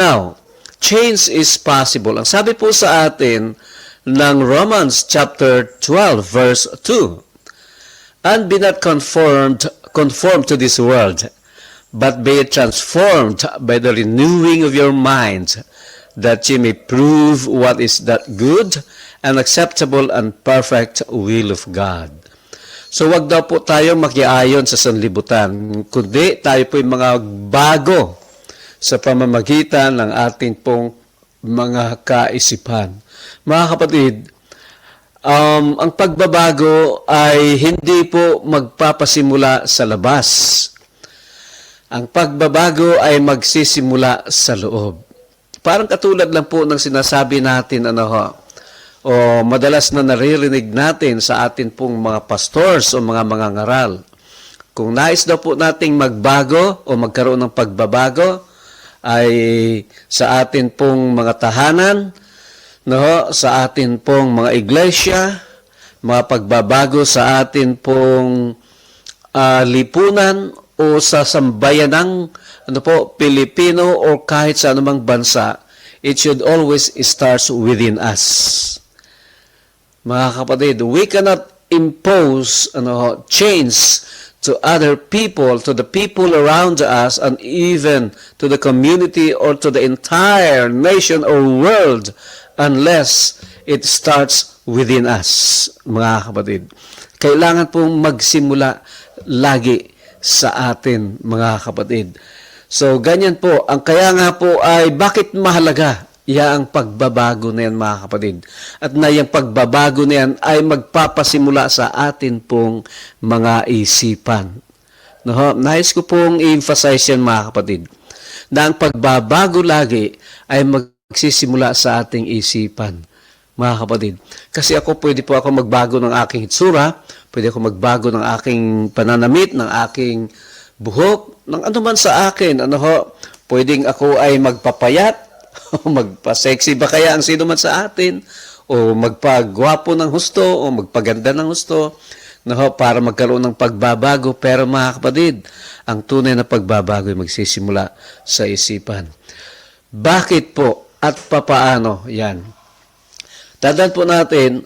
Now, change is possible. Ang sabi po sa atin ng Romans chapter 12 verse 2, "And be not conformed to this world, but be transformed by the renewing of your mind, that ye may prove what is that good and acceptable and perfect will of God." So wag daw po tayo makiayon sa sanlibutan, kundi tayo po yung mga bago sa pamamagitan ng ating pong mga kaisipan. Mga kapatid, ang pagbabago ay hindi po magpapasimula sa labas. Ang pagbabago ay magsisimula sa loob. Parang katulad lang po ng sinasabi natin, o madalas na naririnig natin sa atin pong mga pastors o mga mangangaral. Kung nais daw po nating magbago o magkaroon ng pagbabago, ay sa atin pong mga tahanan, sa atin pong mga iglesia, mga pagbabago sa atin pong lipunan o sa sambayan ng Pilipino o kahit sa anumang bansa, it should always start within us. Mga kapatid, we cannot impose change to other people, to the people around us, and even to the community or to the entire nation or world unless it starts within us, mga kapatid. Kailangan pong magsimula lagi sa atin, mga kapatid. So, ganyan po. Ang kaya nga po ay bakit mahalaga ang pagbabago na yan, mga kapatid. At na yung pagbabago na yan ay magpapasimula sa atin pong mga isipan. Nais ko pong i-emphasize yan, mga kapatid, na ang pagbabago lagi ay magsisimula sa ating isipan, mga kapatid. Kasi pwede po ako magbago ng aking hitsura, pwede ako magbago ng aking pananamit, ng aking buhok, ng anuman sa akin. Pwedeng ako ay magpapayat, o magpa-sexy ba kaya ang sino man sa atin, o magpagwapo ng husto, o magpaganda ng husto, para magkaroon ng pagbabago. Pero mga kapatid, ang tunay na pagbabago ay magsisimula sa isipan. Bakit po at papaano yan? Tandaan po natin,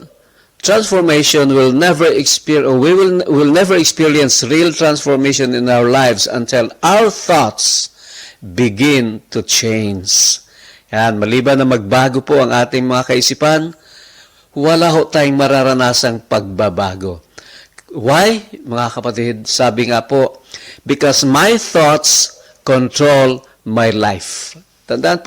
transformation will never experience, or we will never experience real transformation in our lives until our thoughts begin to change. Yan, maliban na magbago po ang ating mga kaisipan, wala ho tayong mararanasang pagbabago. Why? Mga kapatid, sabi nga po, because my thoughts control my life. Tandaan po